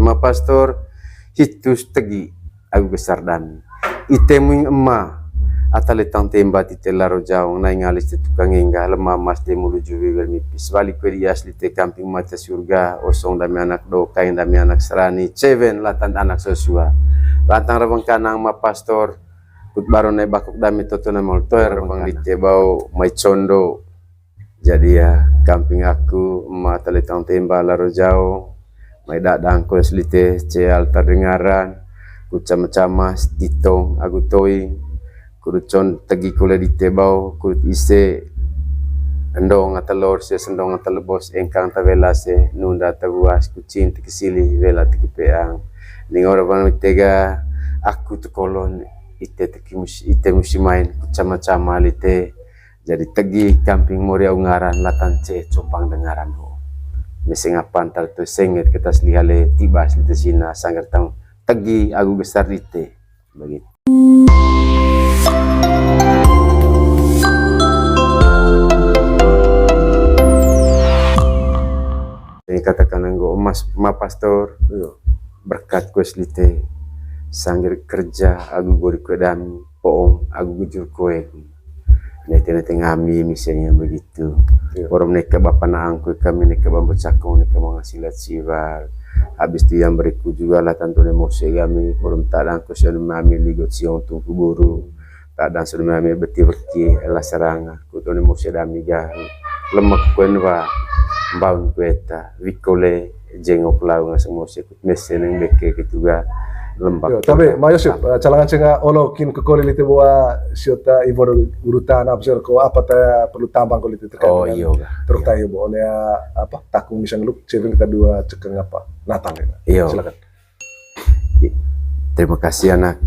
ma pastor hitus tegi agu besar dan iteming emma atale tante mbati telaro jawang na ngalis te tukang engga lemah mas de mulu juwe mipis balik kwedi asli te camping mata surga osong dami anak do kain dami anak serani ceven latan anak sosua lantang rebang kanang ma pastor kut baru naik bakuk dami toto na moltoer bang dite bau mai condo jadi ya camping aku ma tale tante laro jauh mai dadang ko slite ce altar dengaran kut cama-camas ditong agu toing kurucon tegi kule di tebau kurut ise endong atalor se sendong atalebos engkang tavela se nunda taguas kucing tikisili vela tikipeang ningora bang tega aku tukolon ite musimain kucama-cama lite jadi tegi camping moria ungaran latan ce compang dengaran ho mesing apan tu sengit kita selihale tibas lite sina sanggar tang tegi agu besar lite begitu. Ini katakan anggo emas ma pastor berkat kue slite sanggir kerja agu gori kue dami poong agu gujur kue nete ngami misalnya begitu orang neka bapak naang kue kami neka bambu cakong neka mengasilat siwal habis itu yang beriku juga lah tentu emosi kami orang tak dan kusian mami ligot siong tungku buru tak dan sudah mami beti elah seranga kutu emosi dami gah lemak kuenwa baun kueta vikole jengok lau ngasang emosi kut mesen yang beke juga lembak. Tapi Mayosip calangan cenga olokin ke koli lite bawa siota ibor urutan apa sih ko apa ta perlu tambang koli lite terkait. Oh iya. Terus tayo bo oleh apa takung misang lu ceving kita dua cekeng apa Nathan ya. Iya. Silakan. Terima kasih anak.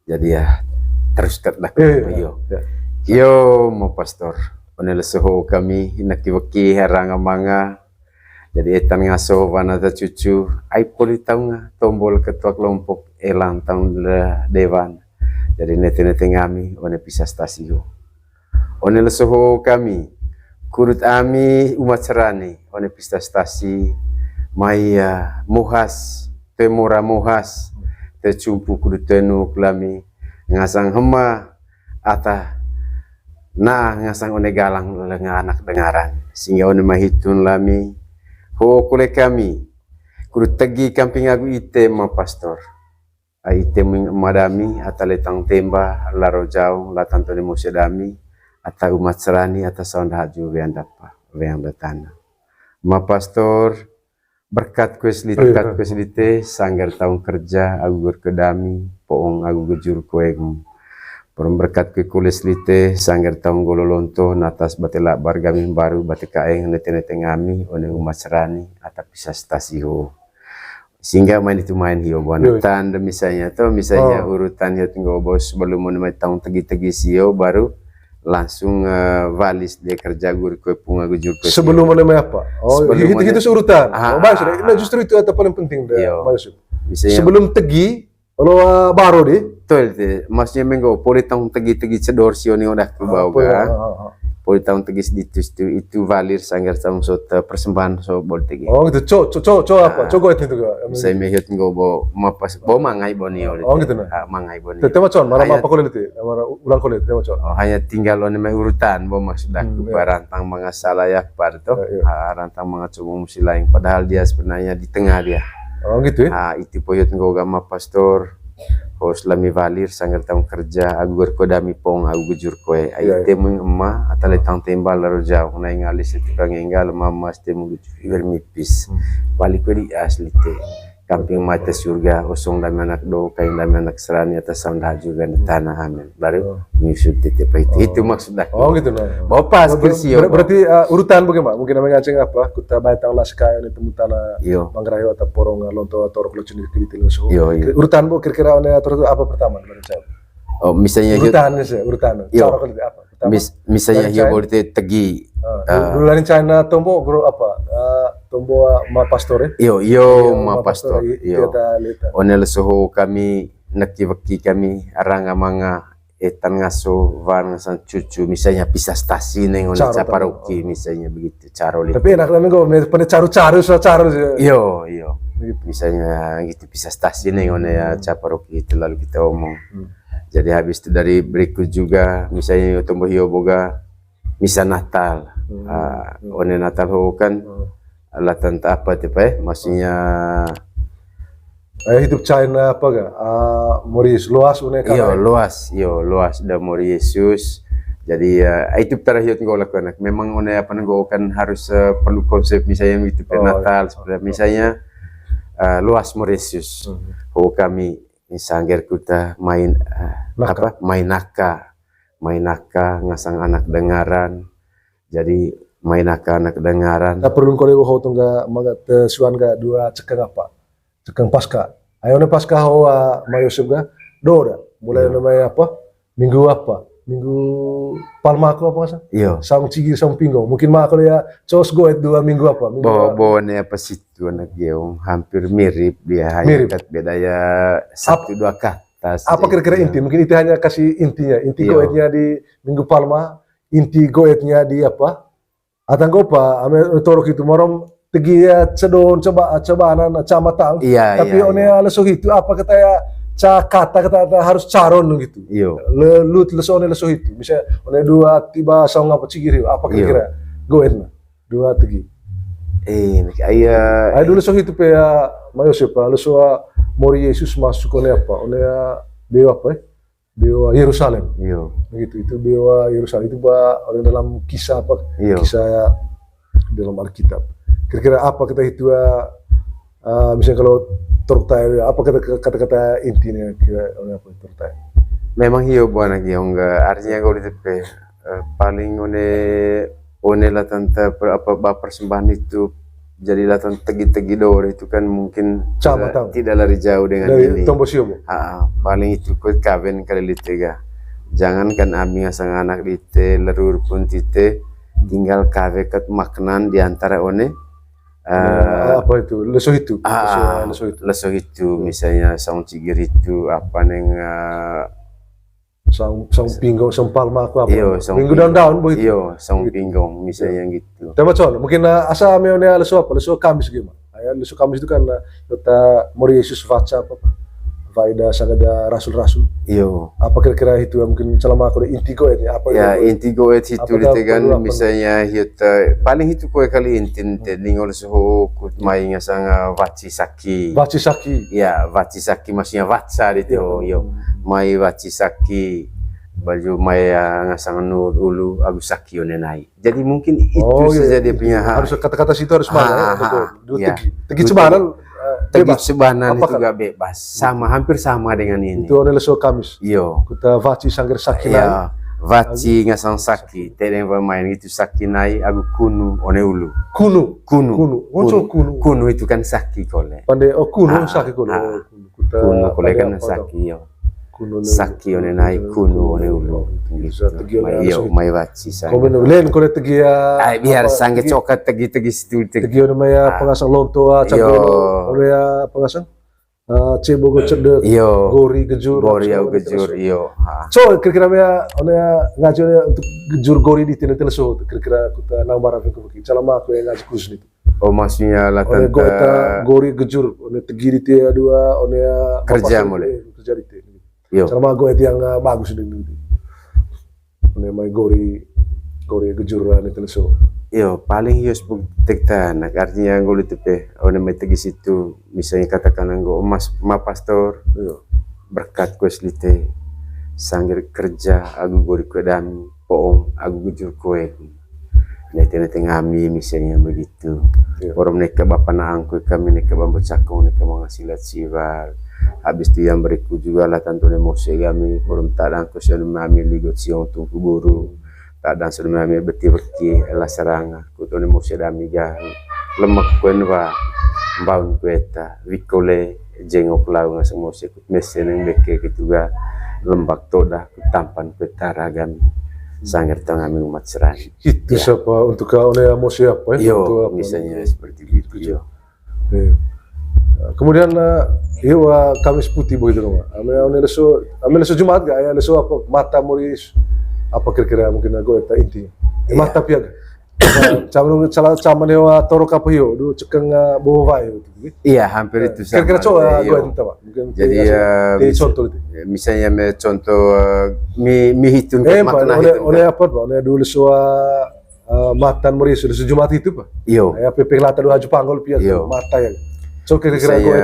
Jadi ya terus terdak. Iya. Yo mau pastor. Onel soho kami nakiwaki heranga manga. Jadi etan ngaso vanata cucu ai poli taunga tombol ketua kelompok elang tahun dewan. Jadi nete ngami one pisah stasio. Onel soho kami kurut ami umat serani one pisah stasi maya muhas temora muhas tecumpu kurut tenu klami ngasang hema ata nah ngasang one galang lenga anak dengaran sehingga one mahitun lami ho kule kami kurut tegi camping agu ite ma pastor ite madami atale tang temba laro jauh latan tone musedami ata umat serani ata saund haju wean dapa wean datana ma pastor berkat kueslite sanggar tahun kerja agu kedami poong agu gejur kueng berkat ke kulis lite sanggar tahun gololonto natas batela bargami baru batekaeng nete ngami one umat serani atap bisa stasio sehingga main itu main hiyo buana tanda misalnya urutan ya tinggal bos belum mau tahun tegi sio baru langsung valis dia kerja guru kue punga gujur kue sebelum mana apa itu urutan baik sudah justru itu atau paling penting sebelum tegi kalau baru deh betul maksudnya menggo poli tahun tegi cedor sioni udah ke bawah poli tahun tegi itu valir sanggar tahun sota persembahan so bol tegi gitu apa coba itu saya melihat nggo mapas mangai boni gitu nah mangai boni tema con marah apa kulit itu marah ulang kulit tema con hanya tinggal on urutan maksud aku barantang mga salayak parto rantang mga coba musi lain padahal dia sebenarnya di tengah dia gitu ya itu poyot nggo gama pastor hos lami valir sanggar tahun kerja agur kodami pong agu gujur koe ai temu emma atale tang tembal laro jauh na ngalis itu kang enggal mama temu gujur mipis balik ko di asli te camping mata surga osong dami anak do kain dami anak serani atas sound haju dan tanah amin baru nyusut titip itu maksud aku gitu nah bopas bersio berarti urutan bagaimana mungkin namanya ngaceng apa kuta baitang laskaya ni temutana mangrayo atau porong lonto atau roklo cuni kiritil so urutan bu kira-kira oleh atau apa pertama misalnya urutan cara apa misalnya hiyo boleh tegi dulu China tombo guru apa tombo ma pastore yo ma pastor yo onel soho kami nakiwaki kami aranga mga etan ngaso van ngasan cucu misalnya pisah stasi neng oleh caparoki misalnya begitu caro tapi enak namanya gue pada caru-caru yo Misalnya gitu bisa stasiun yang ya caparoki itu lalu kita omong. Jadi habis itu dari berikut juga misalnya tumbuh hiyo boga misa Natal. One Natal ho kan alatan apa tuh maksudnya hidup China apa ga? Maurice luas une kan. Luas dan Yesus. Jadi itu terakhir gue lakukan. Memang one apa gue kan harus perlu konsep misalnya itu Natal seperti misalnya luas Yesus. Kami misalnya kita main main naka ngasang anak dengaran. Jadi main naka anak dengaran. Tak perlu kau lewat tungga magat suan ga dua cekeng apa? Cekeng pasca. Ayo ne pasca hawa Mayosef ga dora. Mulai namanya apa? Minggu apa? Minggu Palma aku apa sah? Iya. Sang Cigi, sang Pinggong. Mungkin mah kalau ya cos goet 2 minggu apa? Bawa apa situ anak geong hampir mirip dia hanya beda ya satu dua kata. Apa kira-kira inti? Mungkin itu hanya kasih intinya. Inti goetnya di Minggu Palma, inti goetnya di apa? Atang gopa, ame torok itu morom tegi ya cedon coba anan camatan. Iya. Tapi one leso itu apa kata ya? Kata harus caron gitu. Iyo. Lut lesone leso itu. Misalnya one dua tiba saung apa cigiri apa kira-kira? Goetna. Dua tegi. Ayah dulu leso itu pe ya Mayosef leso Mori Yesus masuk one apa? One dewa apa? Dewa Yerusalem. Iyo. Begitu itu dewa Yerusalem itu orang dalam kisah apa? Iyo. Kisah ya, dalam Alkitab. Kira-kira apa kita itu misalnya kalau tertai apa kata-kata intinya kira apa tertai? Memang hiyo buana giong artinya kalau itu paling one lah tante apa persembahan itu jadi lah tante tegi-tegi dor itu kan mungkin tidak lari jauh dengan dari ini. Tombosio. Paling itu kut kawin kali litega. Jangan kan abi ngasang anak lite lerur pun tite tinggal kawe ket maknan di antara one apa itu leso itu leso itu misalnya saung cigir itu apa neng saung pinggong saung palma aku apa minggu daun begitu saung pinggong misalnya gitu tapi con mungkin asa meone leso apa leso kamis gimana leso kamis itu kan kita Mori Yesus baca apa faida sagada rasul-rasul apa kira-kira itu mungkin selama aku inti goetnya apa inti goet itu ditegan misalnya hita paling itu koe kali intin ningol suhu kut mai ngasang vaci saki maksudnya vatsa itu mai vaci saki baju mai ngasang nur ulu agus saki onenai jadi mungkin itu saja dia punya harus kata-kata situ harus mana tegi sebaran tegi sebanan itu gak bebas hampir sama dengan ini itu adalah leso kamis kita vaci sangger sakinai vaci ngasang saki tedeng pemain itu sakinai agu kunu one ulu kunu itu kan saki kole pandai kunu saki kole kole kan saki saki one nai kunu one ulu mai vaci sang komen len kole tegi biar sangge cokat tegi situ tegi one maya pengasang lonto campur ore pengasang cebogo cedek gori gejur so kira-kira maya one ngaji untuk gejur gori di tina so kira-kira kita nambar apa ke calama aku yang ngaji khusus itu maksudnya lah tanta gori gejur one tegi di tia dua one kerja mulai kerja di tia calama gue itu yang bagus itu one mai gori gejur ane so paling hios buktekta nak artinya ngol itu pe one mai tegi situ misalnya katakan nggo ma pastor berkat kue slite sangir kerja agu gori kue dami poong agu gujur kue nete ngami misalnya begitu orang neka bapak naang kue kami neka bambu cakung neka mengasilat siwal habis itu yang berikut juga lah tantu nemose kami orang tak dan kue sonu mami ligot siong tungku buru tak dan sonu mami beti elah seranga kutone mose dami gahu lemak kuen wa mbaun kueta wikole jengok lau ngasang mose kut mesen yang beke gitu ga lembak toda tampan kueta ragami sangir tengami umat serani itu siapa untuk kau ne mose apa misalnya seperti itu kemudian Kamis putih begitu dong ame leso Jumat ga leso apa mata Moris apa kira-kira mungkin aku eta inti mata piaga Caman dewa toro kapayo, du cekeng bawa itu. Iya, hampir itu sama. Kira-kira coba gue minta Pak. Jadi contoh itu. Misalnya contoh mi hitun makna itu. Oleh apa Pak? Oleh dulu matan merisu di Jumat itu Pak. Iyo. Ya PP lata dua Panggol pia mata ya. So kira-kira gue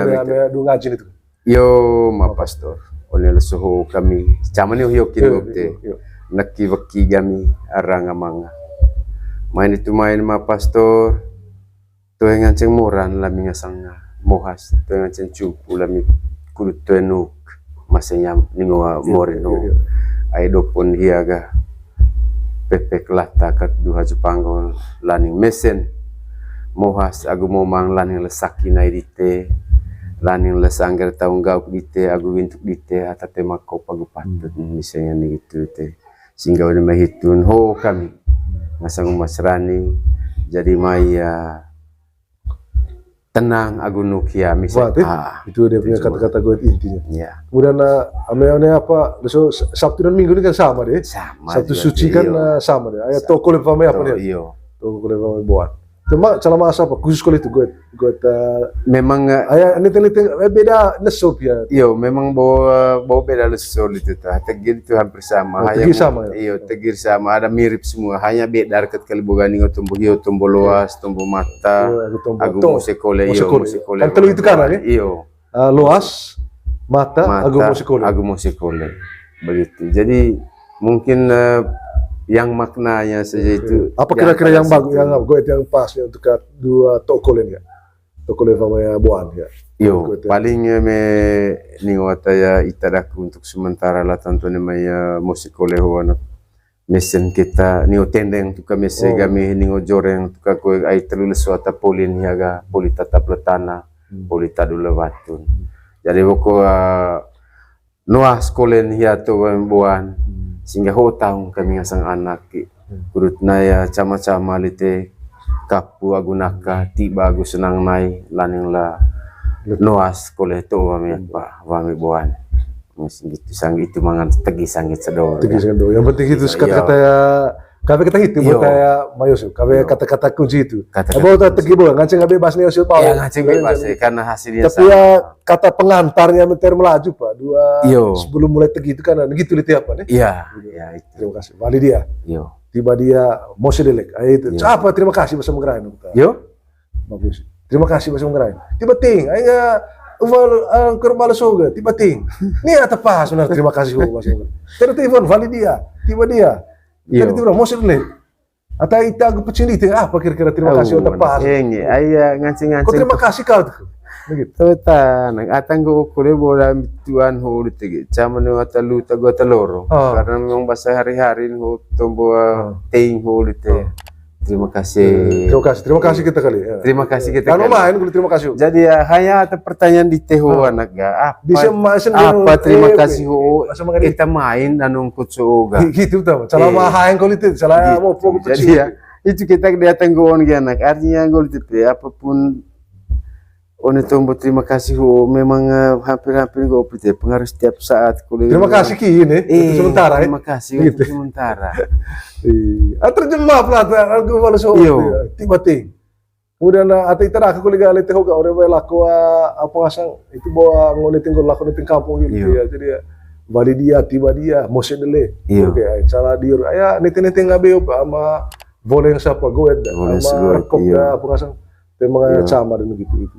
du ngajin itu. Yo, ma pastor. Oleh lesuhu kami. Caman yo kinopte. Naki waki kami arang amanga. Main itu main ma pastor. Tuh yang nganceng moran lami ngasang mohas. Tuh yang nganceng cupu lami kulit tuenuk. Masanya ningo moreno. Aido pun hiaga. Pepe kelata kat duha Panggol laning mesen. Mohas agu momang laning lesaki na idite. Laning lesanggar taung gauk dite agu wintuk dite atate makau pagu patut misalnya nih gitu te. Sehingga udah mahitun ho kami ngasang masrani jadi maya tenang agu nukia misalnya itu dia punya kata-kata gue intinya ya. Kemudian ame apa besok Sabtu dan Minggu ini kan sama deh Sabtu suci kan sama deh ayat toko lepa apa dia toko lepa buat cuma selama masa apa khusus kali itu gue memang ayat niteng beda lesop ya memang bawa beda lesop itu tegir itu hampir sama tegir sama tegir sama ada mirip semua hanya beda dekat kali bogani tumbuh hiu tumbuh luas tumbuh mata agu musikole kan telu itu kan ya luas mata agu musikole begitu jadi mungkin yang maknanya saja itu apa kira-kira yang bagus yang pas ya untuk dua toko lain ya toko lain ya buan ya paling me ningo ya itadaku untuk sementara lah tentu namanya musikole hoana mesin kita ningo tendeng tuka mese kami ningo joreng tuka ko ai terlalu suata polin yaga polita tapletana polita dulu batun jadi boko noah skolen hiato buan sehingga ho tahu kami ngasang anak kurut naya cama-cama lite kapu agunaka tiba agu senang nai laning la noas koleh to wami wami buan gitu sang itu mangan tegi sangit sedor yang penting itu kata-kata ya kabe kita itu buat ya mayus kabe kata-kata kunci itu apa udah tegi buan nganceng ngabe bebas nih usul ya nganceng bebas karena hasilnya tapi ya kata pengantarnya meter melaju Pak sebelum mulai tegi itu kan gitu liti apa nih itu terima kasih Wali dia tiba dia mau sedelek itu apa terima kasih bahasa Menggerain bagus terima kasih bahasa Menggerain tiba ting aja kerbal soga tiba ting nih atau pas terima kasih bahasa Menggerain telepon Wali dia tiba dia jadi itu mau sedelek atau itu aku pecini apa kira-kira terima kasih atau pas ayah ngancing terima kasih kau tuh begitu nang atang go kule bola tuan ho ditege caman no atalu tago taloro karena memang bahasa hari-hari ho tombo ting ho dite terima kasih kita kali terima kasih kita kan main terima kasih jadi hanya ada pertanyaan di teho anak ga apa terima kasih ho kita main anong kutsuga gitu tuh salah mahain kali itu salah mau jadi itu kita datang go on anak artinya go dite apapun One tombo terima kasih memang hampir-hampir gue opit pengaruh setiap saat kuliah. Terima kasih ini sementara terima kasih gitu. Sementara. Terjemah pelata aku balas tiba-tiba. Kemudian ati tara aku kuliah lete hoga ore bae laku apa ngasang itu bawa ngone tinggal laku di kampung gitu ya. Jadi bali dia tiba dia mose dele. Oke, cara dia aya nete-nete ngabe sama boleh yang siapa gue sama kok apa ngasang tema camar dan gitu.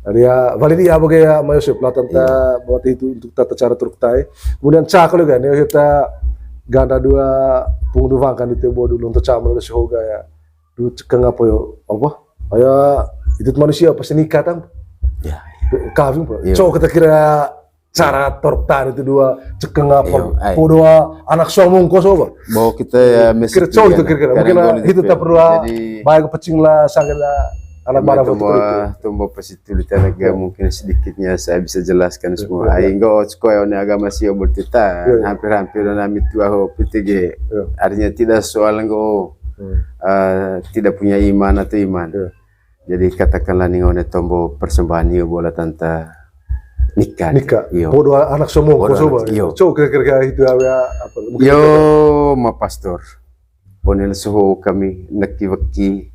Dia Validia bagai Mayosep lah tanta buat itu untuk tata cara turuktai. Kemudian cakul juga nih kita ganda dua pengundang kan itu buat dulu untuk camer oleh sehoga ya. Dulu cekeng apa yo apa? Ayah itu manusia pasti nikah kan? Kawin pak. Coba kita kira cara turuktai itu dua cekeng apa? Dua anak somong koso pak. Bawa kita ya kira coba itu kira-kira. Mungkin itu tak perlu baik pecing lah sangat lah. Anak barang tumbuh positif tenaga mungkin sedikitnya saya bisa jelaskan semua. Ainggo sekolah agama sih bertita hampir-hampir nami tua ho PTG. Artinya tidak soal enggo tidak punya iman atau iman. Jadi katakanlah nih one tombo persembahan yo bola tanta nikah. Bodoh anak semua coba. Coba kira-kira itu apa? Yo ma pastor. Ponel suhu kami nakiwaki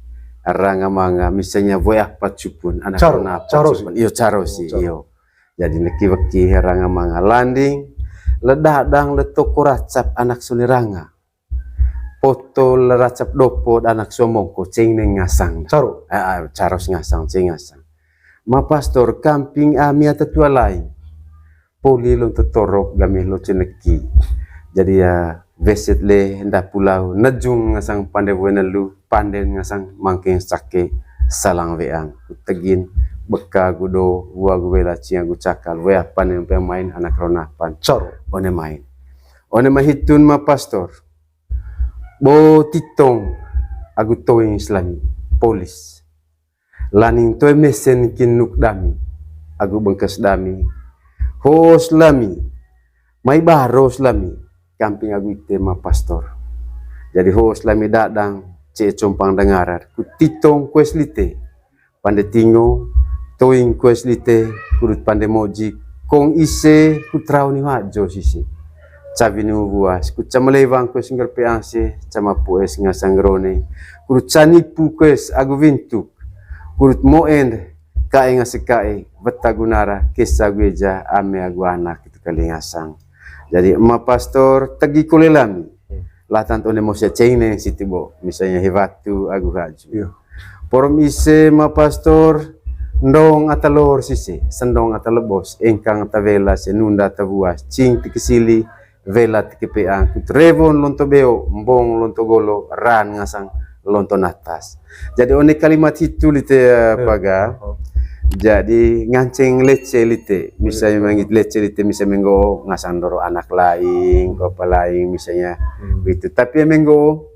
aranga manga misalnya voyak pacupun anak rona pacupun iyo caro sih iyo. Jadi nakiwaki aranga manga landing ledadang letoko racap anak suliranga. Foto leracap dopo anak somongko ceng neng ngasang. Caros ngasang ceng ngasang. Ma pastor camping amia tetua lain. Poli lo tetorok gami lo ceneki. Jadi ya veset le hendak pulau nejung ngasang pandai buena lu pandai ngasang mangking sake salang weang. Tegin beka gudo gua guela cia gu cakal wea panen pemain anak rona pan. One main. One mahitun ma pastor. Bo titong agu toing islami polis laning toy mesen kinuk dami agu bengkes dami hos lami mai baros lami camping agu tema pastor jadi hos lami dadang ce compang dengarar ku titong kueslite pande tingo toing kueslite kurut pande moji kong ise ku trau ni wajo sisi Cabinu buas, ku camalewang ku singger peangse, cama pues ngasangrone, kurut canipu kues agu vintuk, kurut moen kae ngasekae, betagunara kisah gueja ame agu anak itu kali ngasang. Jadi emak pastor tegi kulelami, latan tone mosia cengeng sitibo, misalnya hewatu agu haju. Porom ise emak pastor ndong atalor sisi, sendong atalebos, engkang atavela senunda atabuas, cing tikisili. Vela tikipeang kutrevon lonto beo mbong lonto golo ran ngasang lonto natas. Jadi one kalimat itu lite paga. Jadi nganceng lece lite misalnya mangit lece lite misalnya menggo ngasang doro anak lain apa lain misalnya begitu. Tapi menggo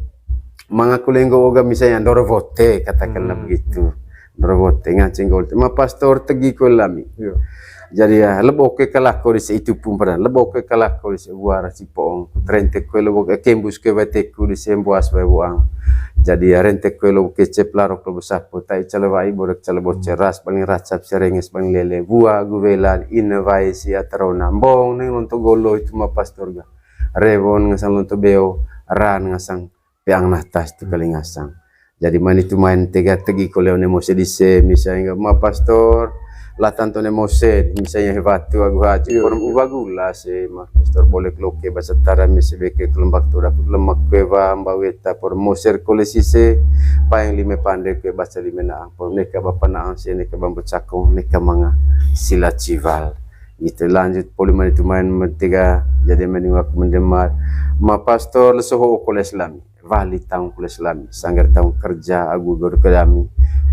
mengaku lenggo oga misalnya doro vote katakanlah begitu. Doro vote nganceng gol. Ma pastor tegi kolami. Jadi ya lebok ke kalako di itu pun pernah lebok ke kalako di sebuah rasipoong rente kue lebok ke kembus ke bateku di sembuas buang jadi ya rente kue lebok ke ceplarok lebok sapu tai calawai borek calabot ceras paling racap serenges paling lele buah guvelan inavai si atarona bong neng lonto golo itu ma pastor ga revon ngasang lonto beo ran ngasang peang natas tu kali ngasang jadi man itu main tega tegi koleo nemose dise misalnya ma pastor latan tone mose misalnya hebatu agu haji korum ubagula se ma pastor boleh loke basatara mesebeke kelembak tu dapat lemak keva mbaweta por moser kolesise paeng lime pande ke baca lime na por neka bapa na se neka bambu cakong neka manga sila cival itu lanjut poliman itu main mentiga jadi meningwak mendemar ma pastor lesoho koles lami vali tahun koles lami sanggar tahun kerja agu gor kedami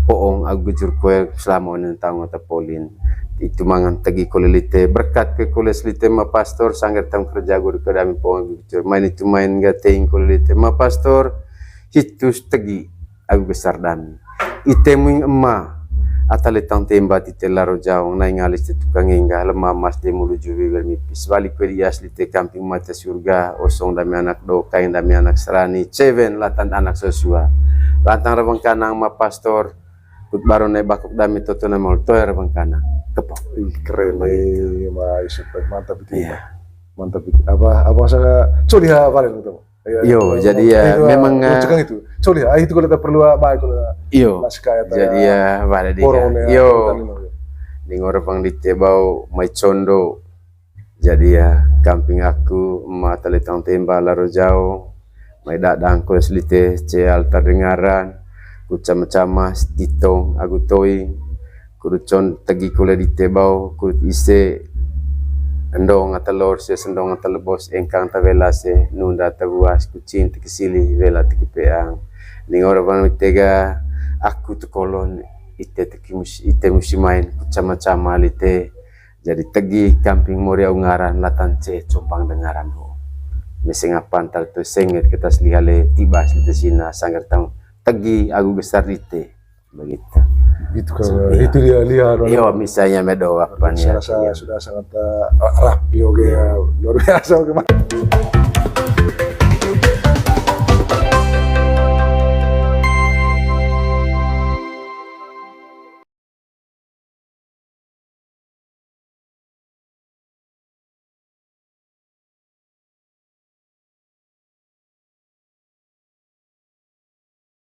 poong agu jur kue selama tahun atau polin itu mangan tegi kolelite berkat ke koleslite ma pastor sanggar tahun kerja gor kedami poong agu jur main itu main gateing kolelite ma pastor hitus tegi agu besar dami itemuing emma atale tang temba ti telaro jauh nai ngalis ti tukang engga lemah mas de mulu juwi bermipis balik ke dias lite camping mata surga osong dami anak do kain dami anak serani ceven latan anak sosua lantang rebang kanang ma pastor kut baru naik bakuk dami toto na mau toer rebang kanang kepok keren nih ma super mantap itu mantap itu apa saya sudah paling itu yo jadi ya memang cekang itu sudah itu kalau kita perlu baik kalau yo jadi ya pada dia yo dingor pang ditebau mai condo jadi ya camping aku mata letang temba laro jauh mai dadang ko slite ce altar dengaran kucama-cama ditong agu toing kurucon tegi kule ditebau kurut ise endong atalor se sendong atalebos engkang tavela se nunda tabuas kucing tikisili vela tikipeang ningor ban mitega aku tu kolon ite musimain kucama-cama lite jadi tegi camping moria ungaran latan ce compang dengaran ho mesing apantal tu sengit kita selihale tibas lite sina sanggar tang tegi agu besar lite begitu gitu kan itu dia lihat yo misalnya medo apa nih sudah sangat rapi oke ya luar biasa